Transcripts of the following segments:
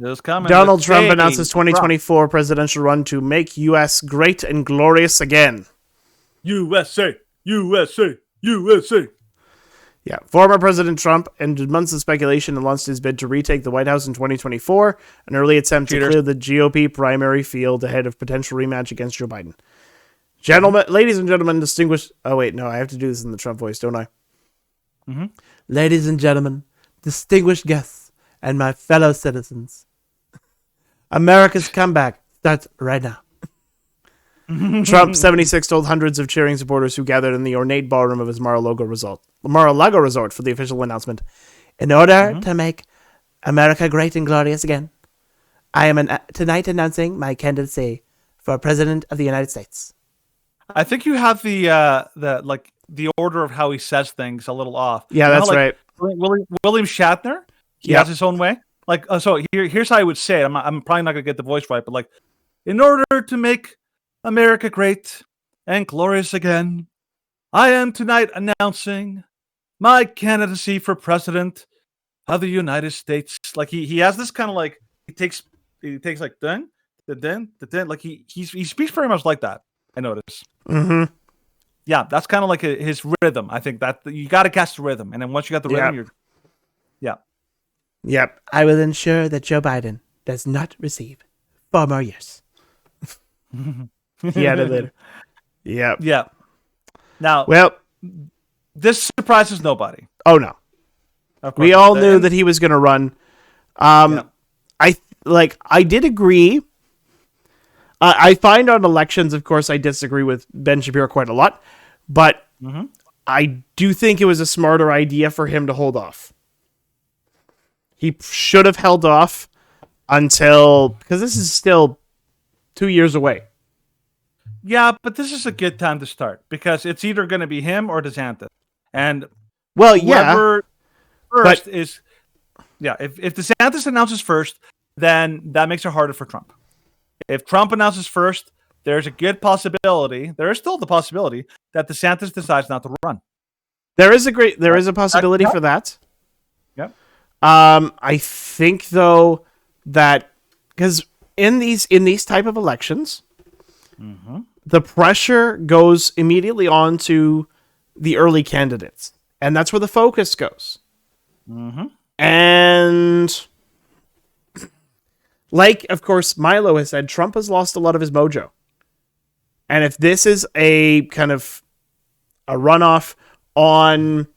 It was coming. Donald Trump announces Trump. 2024 presidential run to make U.S. great and glorious again. USA, USA, USA. Yeah, former President Trump ended months of speculation and launched his bid to retake the White House in 2024, an early attempt to clear the GOP primary field ahead of potential rematch against Joe Biden. Gentlemen, ladies and gentlemen, distinguished... Oh, wait, no, I have to do this in the Trump voice, don't I? Mm-hmm. Ladies and gentlemen, distinguished guests, and my fellow citizens, America's comeback starts right now. Trump, 76, told hundreds of cheering supporters who gathered in the ornate ballroom of his Mar-a-Lago resort for the official announcement. In order to make America great and glorious again, I am tonight announcing my candidacy for President of the United States. I think you have the order of how he says things a little off. Yeah, that's right. William Shatner, he has his own way. So here's how I would say it. I'm probably not gonna get the voice right, but in order to make America great and glorious again, I am tonight announcing my candidacy for President of the United States. He has this kind of he takes dun, he speaks very much like that. I notice. Mm-hmm. Yeah, that's kind of his rhythm. I think that you got to catch the rhythm, and then once you got the rhythm, Yep. I will ensure that Joe Biden does not receive 4 more years. He added later. Yep. Yeah. Now, this surprises nobody. Oh no. We all knew that he was going to run. I did agree. I find on elections, of course, I disagree with Ben Shapiro quite a lot, but I do think it was a smarter idea for him to hold off. He should have held off because this is still 2 years away. Yeah, but this is a good time to start because it's either going to be him or DeSantis. And whoever first is... Yeah, if DeSantis announces first, then that makes it harder for Trump. If Trump announces first, there's a good possibility, there is still the possibility, that DeSantis decides not to run. There is a possibility for that. Yep. I think, though, that because in these type of elections, the pressure goes immediately on to the early candidates, and that's where the focus goes. And of course, Milo has said, Trump has lost a lot of his mojo. And if this is a kind of a runoff on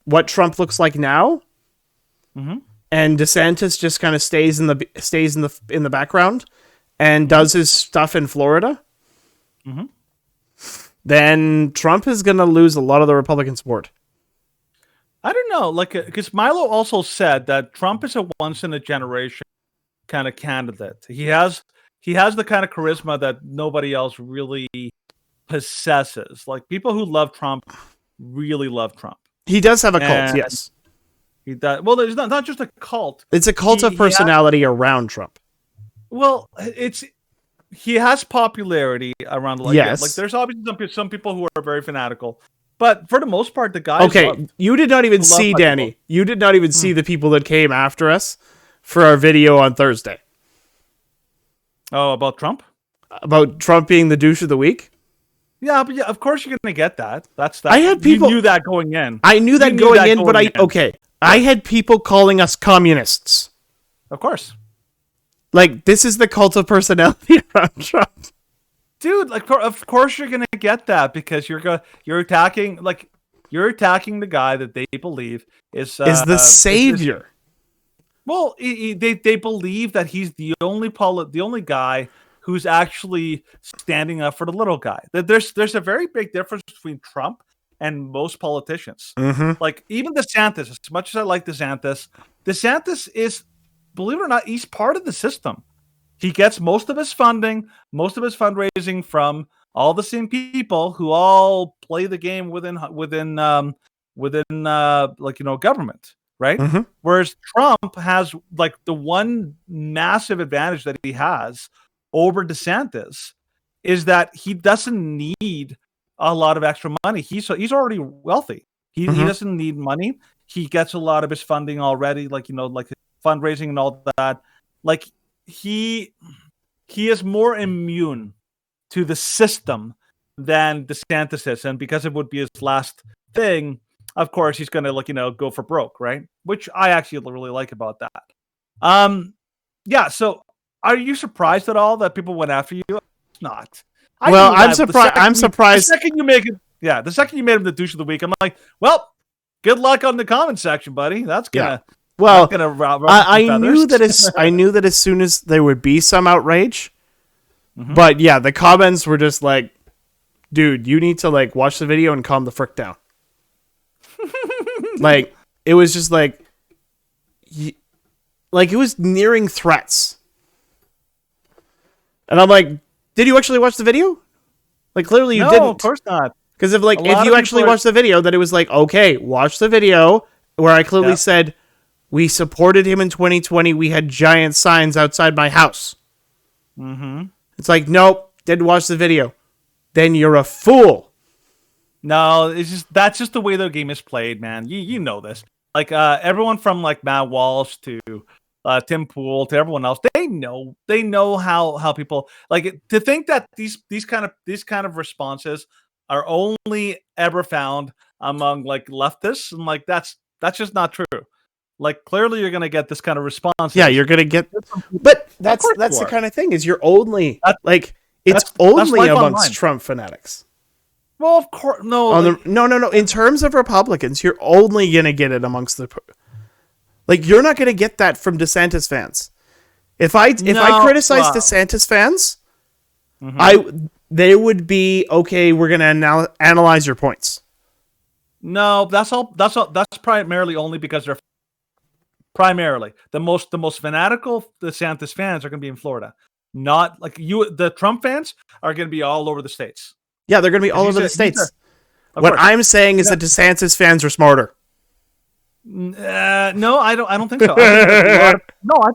what Trump looks like now, and DeSantis just kind of stays in the background and does his stuff in Florida, then Trump is going to lose a lot of the Republican support. I don't know, because Milo also said that Trump is a once in a generation kind of candidate. He has the kind of charisma that nobody else really possesses. People who love Trump really love Trump. He does have a cult, yes. He does. Well, there's not just a cult. It's a cult of personality around Trump. Well, he has popularity around yes. There's obviously some people who are very fanatical. But for the most part, the guys... Okay, you did not even see, Danny. You did not even see the people that came after us for our video on Thursday. Oh, about Trump? About Trump being the douche of the week? Yeah, but of course you're going to get that. That's I had people... You knew that going in. I knew that going in, but I had people calling us communists. Of course. This is the cult of personality around Trump. Dude, of course you're gonna get that because you're attacking the guy that they believe is the savior. They believe that he's the only guy who's actually standing up for the little guy. There's a very big difference between Trump and most politicians. Even DeSantis, as much as I like DeSantis is, believe it or not, he's part of the system. He gets most of his funding, most of his fundraising from all the same people who all play the game within government, right? Whereas Trump has the one massive advantage that he has over DeSantis is that he doesn't need a lot of extra money. He's already wealthy. He doesn't need money. He gets a lot of his funding already, fundraising and all that like he is more immune to the system than DeSantis is, and because it would be his last thing, of course he's going to go for broke, right? Which I actually really like about that. Yeah. So, are you surprised at all that people went after you? It's not. Well, I'm surprised. I'm surprised. The second you make it, the second you made him the douche of the week, I'm like, well, good luck on the comment section, buddy. That's gonna. Well, that's gonna I knew that I knew that as soon as there would be some outrage, but yeah, the comments were just like, dude, you need to like watch the video and calm the frick down. Like, it was just like it was nearing threats. And I'm like, did you actually watch the video? Like, clearly you didn't. No, of course not. Because if you actually watched the video, then it was like, okay, watch the video where I clearly said, we supported him in 2020. We had giant signs outside my house. Mm-hmm. It's like, nope, didn't watch the video. Then you're a fool. No, that's just the way the game is played, man. You know this. Like everyone from like Matt Walsh to Tim Pool to everyone else, they know how people like to think that these kind of responses are only ever found among like leftists, and like that's just not true. Like, clearly you're gonna get this kind of response. Yeah, you're gonna get, but that's the kind of thing is you're only it's only amongst Trump fanatics. Well, of course, no. No. In terms of Republicans, you're only gonna get it amongst the. Like, you're not gonna get that from DeSantis fans. If I criticize DeSantis fans, they would be okay. We're gonna analyze your points. No, that's primarily only because they're primarily the most fanatical DeSantis fans are going to be in Florida. Not like the Trump fans are going to be all over the states. Yeah, they're going to be all over the states. What I'm saying is that DeSantis fans are smarter. No, I don't think so. I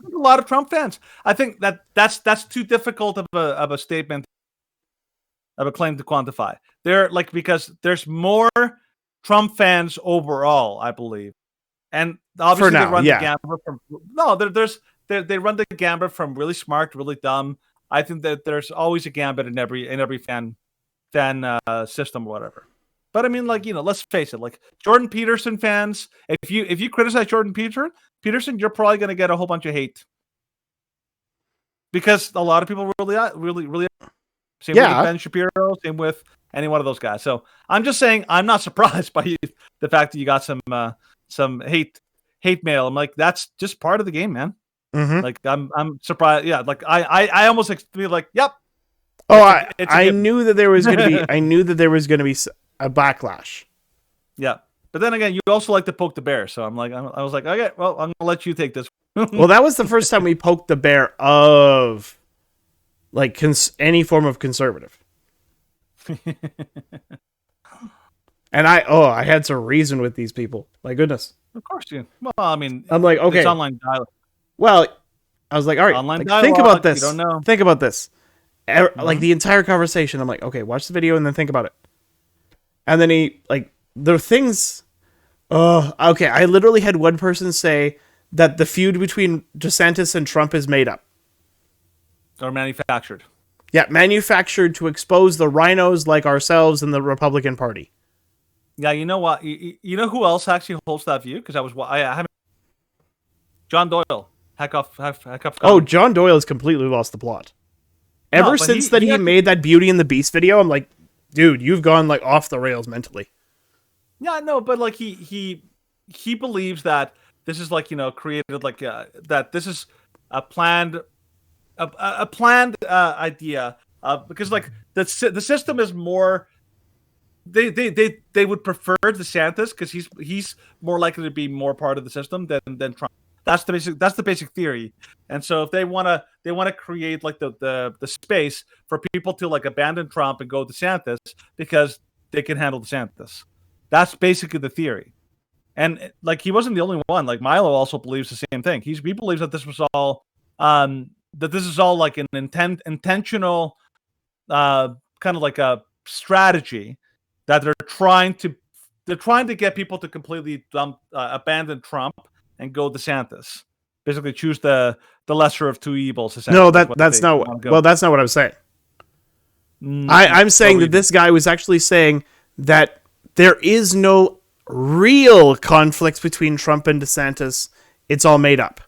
think a lot of Trump fans. I think that's too difficult of a statement, of a claim to quantify. They're like, because there's more Trump fans overall, I believe, and obviously they run the gambit from they run the gambit from really smart to really dumb. I think that there's always a gambit in every fan system or whatever. But I mean, like, let's face it, like Jordan Peterson fans, if you criticize Jordan Peterson, you're probably going to get a whole bunch of hate, because a lot of people really same with Ben Shapiro, same with any one of those guys. So I'm just saying, I'm not surprised by the fact that you got some hate mail. I'm like, that's just part of the game, man. Mm-hmm. Like, I'm surprised. Yeah, like I almost feel like, yep. Oh, I knew that there was going to be. I knew that there was going to be a backlash. Yeah, but then again, you also like to poke the bear. So I'm like, I was like, okay, well, I'm gonna let you take this. Well, that was the first time we poked the bear of like any form of conservative. And I had to reason with these people. My goodness. Of course you. Well, I mean, I'm like, okay, it's online dialogue. Well, I was like, all right, online dialogue, think about this. You don't know. Think about this. Like the entire conversation, I'm like, okay, watch the video and then think about it. And then the things. Oh, okay. I literally had one person say that the feud between DeSantis and Trump is made up or manufactured. Yeah, manufactured to expose the rhinos like ourselves in the Republican Party. Yeah, you know what? You know who else actually holds that view? Because I haven't. John Doyle. Heck off. Oh, John Doyle has completely lost the plot. Ever since he made that Beauty and the Beast video, I'm like, dude, you've gone like off the rails mentally. Yeah, no, but like he believes that this is like, created like that this is a planned idea, because like the system is more. They would prefer DeSantis because he's more likely to be more part of the system than Trump. That's the basic theory. And so if they want to create like the space for people to like abandon Trump and go DeSantis because they can handle DeSantis. That's basically the theory. And like, he wasn't the only one. Like, Milo also believes the same thing. He believes that this was all like an intentional kind of like a strategy that they're trying to get people to completely abandon Trump and go DeSantis. basically choose the lesser of two evils. No, essentially, is what that's they not. wanna go. Well, that's not what I'm saying. I'm saying that this guy was actually saying that there is no real conflict between Trump and DeSantis. It's all made up.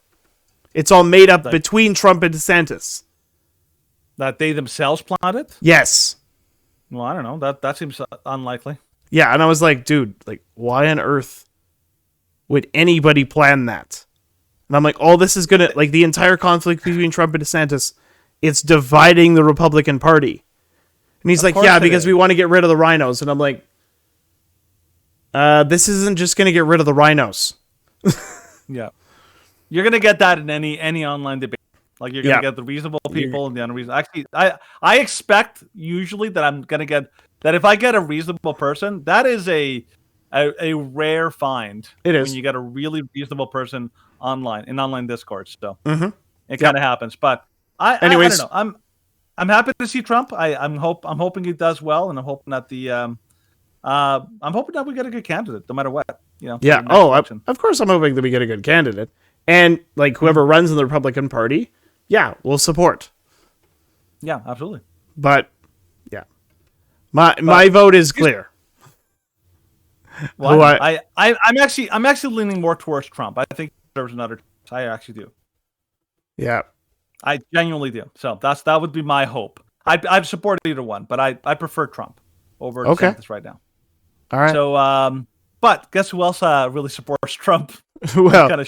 It's all made up between Trump and DeSantis. that they themselves planned it. Yes. Well, I don't know. That seems unlikely. Yeah, and I was like, dude, like, why on earth would anybody plan that? And I'm like, all this is gonna, like, the entire conflict between Trump and DeSantis, it's dividing the Republican Party. And he's like, yeah, because we want to get rid of the rhinos. And I'm like, this isn't just gonna get rid of the rhinos. Yeah, you're gonna get that in any online debate. Like you're gonna get the reasonable people and the unreasonable. Actually, I expect usually that I'm gonna get that if I get a reasonable person, that is a rare find. It is when you get a really reasonable person online in online Discord. So Mm-hmm. it kind of happens. But I don't know. I'm happy to see Trump. I'm hoping he does well, and I'm hoping that I'm hoping that we get a good candidate, no matter what. You know. Yeah. Oh, of course, I'm hoping that we get a good candidate, and like whoever runs in the Republican Party, yeah, we'll support. Yeah, absolutely. But yeah, my vote is clear. Well, I'm actually leaning more towards Trump. I think there's another. I actually do. Yeah. I genuinely do. So that would be my hope. I'd support either one, but I prefer Trump over DeSantis right now. All right. So, but guess who else really supports Trump? Well, Kind of